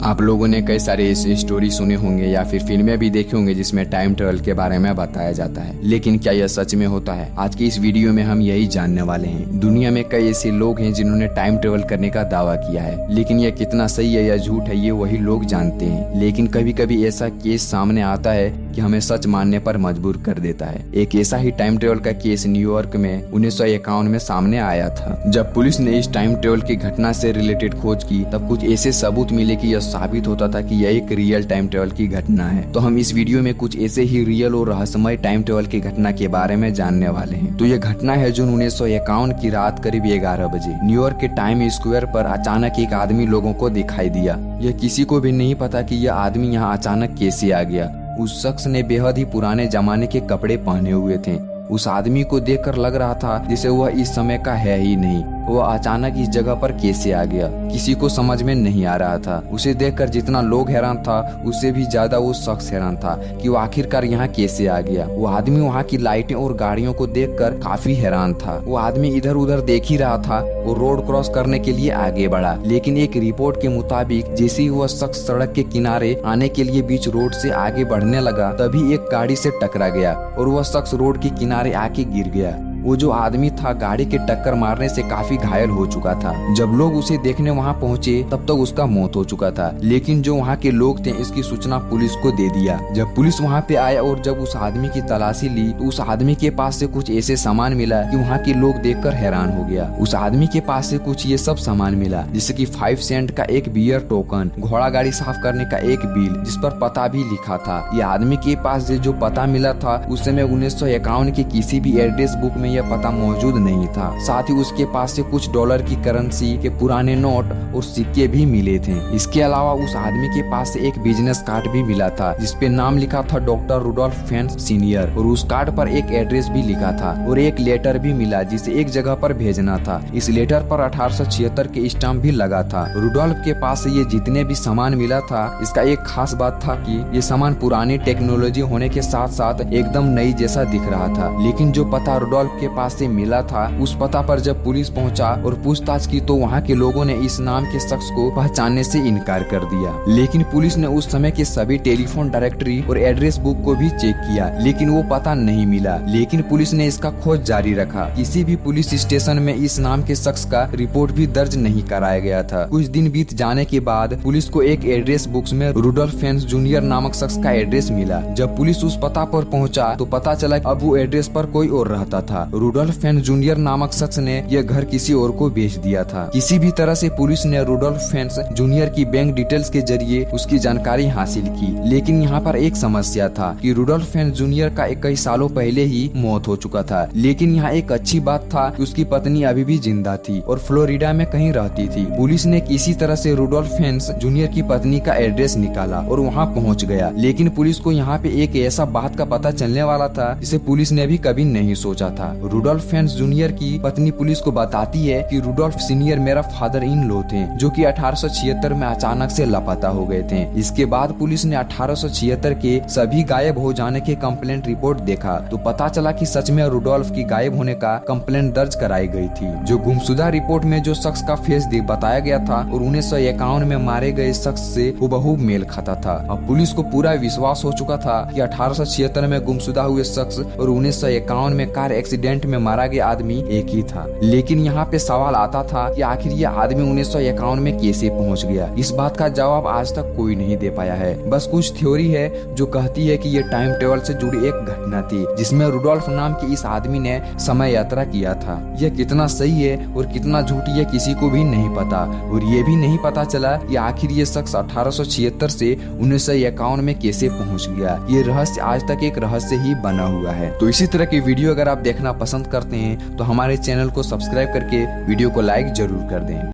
आप लोगों ने कई सारे ऐसे स्टोरी सुने होंगे या फिर फिल्में भी देखे होंगे जिसमें टाइम ट्रेवल के बारे में बताया जाता है, लेकिन क्या यह सच में होता है? आज की इस वीडियो में हम यही जानने वाले हैं। दुनिया में कई ऐसे लोग हैं जिन्होंने टाइम ट्रेवल करने का दावा किया है, लेकिन यह कितना सही है या झूठ है ये वही लोग जानते हैं। लेकिन कभी कभी ऐसा केस सामने आता है कि हमें सच मानने पर मजबूर कर देता है। एक ऐसा ही टाइम ट्रेवल का केस न्यूयॉर्क में 1951 में सामने आया था। जब पुलिस ने इस टाइम ट्रेवल की घटना से रिलेटेड खोज की तब कुछ ऐसे सबूत मिले कि यह साबित होता था कि यह एक रियल टाइम ट्रेवल की घटना है। तो हम इस वीडियो में कुछ ऐसे ही रियल और रहस्यमय टाइम ट्रेवल की घटना के बारे में जानने वाले हैं। तो यह घटना है जून 1951 की रात करीब 11 बजे न्यूयॉर्क के टाइम स्क्वायर पर अचानक एक आदमी लोगों को दिखाई दिया। यह किसी को भी नहीं पता कि यह आदमी यहाँ अचानक कैसे आ गया। उस शख्स ने बेहद ही पुराने जमाने के कपड़े पहने हुए थे। उस आदमी को देखकर लग रहा था जैसे वह इस समय का है ही नहीं। वह अचानक इस जगह पर कैसे आ गया किसी को समझ में नहीं आ रहा था। उसे देखकर जितना लोग हैरान था उससे भी ज्यादा वो शख्स हैरान था कि वो आखिरकार यहाँ कैसे आ गया। वो आदमी वहाँ की लाइटें और गाड़ियों को देखकर काफी हैरान था। वो आदमी इधर उधर देख ही रहा था। वो रोड क्रॉस करने के लिए आगे बढ़ा, लेकिन एक रिपोर्ट के मुताबिक जैसे ही वह शख्स सड़क के किनारे आने के लिए बीच रोड से आगे बढ़ने लगा तभी एक गाड़ी से टकरा गया और वह शख्स रोड के किनारे आके गिर गया। वो जो आदमी था गाड़ी के टक्कर मारने से काफी घायल हो चुका था। जब लोग उसे देखने वहाँ पहुँचे तब तक उसका मौत हो चुका था, लेकिन जो वहाँ के लोग थे इसकी सूचना पुलिस को दे दिया। जब पुलिस वहाँ पे आया और जब उस आदमी की तलाशी ली तो उस आदमी के पास से कुछ ऐसे सामान मिला कि वहाँ के लोग देखकर हैरान हो गया। उस आदमी के पास से कुछ ये सब सामान मिला, जैसे कि 5 सेंट का एक बियर टोकन, घोड़ा गाड़ी साफ करने का एक बिल जिस पर पता भी लिखा था। ये आदमी के पास जो पता मिला था उस समय 1951 की किसी भी एड्रेस बुक में यह पता मौजूद नहीं था। साथ ही उसके पास से कुछ डॉलर की करेंसी के पुराने नोट और सिक्के भी मिले थे। इसके अलावा उस आदमी के पास से एक बिजनेस कार्ड भी मिला था जिसपे नाम लिखा था डॉक्टर रुडोल्फ फेंस सीनियर, और उस कार्ड पर एक एड्रेस भी लिखा था और एक लेटर भी मिला जिसे एक जगह पर भेजना था। इस लेटर पर 1876 के स्टाम्प भी लगा था। रुडोल्फ के पास से ये जितने भी सामान मिला था इसका एक खास बात था कि ये सामान पुरानी टेक्नोलॉजी होने के साथ साथ एकदम नई जैसा दिख रहा था। लेकिन जो पता रुडोल्फ के पास से मिला था उस पता पर जब पुलिस पहुंचा और पूछताछ की तो वहां के लोगों ने इस नाम के शख्स को पहचानने से इनकार कर दिया। लेकिन पुलिस ने उस समय के सभी टेलीफोन डायरेक्टरी और एड्रेस बुक को भी चेक किया, लेकिन वो पता नहीं मिला। लेकिन पुलिस ने इसका खोज जारी रखा। किसी भी पुलिस स्टेशन में इस नाम के शख्स का रिपोर्ट भी दर्ज नहीं कराया गया था। कुछ दिन बीत जाने के बाद पुलिस को एक एड्रेस बुक्स में रुडोल्फ फेंस जूनियर नामक शख्स का एड्रेस मिला। जब पुलिस उस पता पर पहुंचा तो पता चला अब वो एड्रेस पर कोई और रहता था। रुडोल्फ फेंस जूनियर नामक शख्स ने यह घर किसी और को बेच दिया था। किसी भी तरह से पुलिस ने रुडोल्फ फेंस जूनियर की बैंक डिटेल्स के जरिए उसकी जानकारी हासिल की, लेकिन यहाँ पर एक समस्या था कि रुडोल्फ फेंस जूनियर का कई सालों पहले ही मौत हो चुका था। लेकिन यहाँ एक अच्छी बात था कि उसकी पत्नी अभी भी जिंदा थी और फ्लोरिडा में कहीं रहती थी। पुलिस ने किसी तरह से रुडोल्फ फेंस जूनियर की पत्नी का एड्रेस निकाला और वहाँ पहुँच गया। लेकिन पुलिस को यहाँ पे एक ऐसा बात का पता चलने वाला था जिसे पुलिस ने भी कभी नहीं सोचा था। रुडोल्फ फेंस जूनियर की पत्नी पुलिस को बताती है कि रुडोल्फ सीनियर मेरा फादर इन लॉ थे जो कि 1876 में अचानक से लापता हो गए थे। इसके बाद पुलिस ने 1876 के सभी गायब हो जाने के कंप्लेंट रिपोर्ट देखा तो पता चला कि सच में रुडोल्फ की गायब होने का कंप्लेंट दर्ज कराई गई थी। जो गुमशुदा रिपोर्ट में जो शख्स का फेस बताया गया था और 1951 में मारे गए शख्स से हुबहू मेल खाता था। अब पुलिस को पूरा विश्वास हो चुका था कि 1876 में गुमशुदा हुए शख्स और 1951 में कार एक्सीडेंट में मारा गया आदमी एक ही था। लेकिन यहाँ पे सवाल आता था कि आखिर ये आदमी 1951 में कैसे पहुँच गया। इस बात का जवाब आज तक कोई नहीं दे पाया है। बस कुछ थ्योरी है जो कहती है कि ये टाइम ट्रेवल से जुड़ी एक घटना थी जिसमें रुडोल्फ नाम के इस आदमी ने समय यात्रा किया था। यह कितना सही है और कितना झूठी है किसी को भी नहीं पता, और ये भी नहीं पता चला कि आखिर ये शख्स 1876 से 1951 में कैसे पहुँच गया। ये रहस्य आज तक एक रहस्य ही बना हुआ है। तो इसी तरह की वीडियो अगर आप देखना पसंद करते हैं तो हमारे चैनल को सब्सक्राइब करके वीडियो को लाइक जरूर कर दें।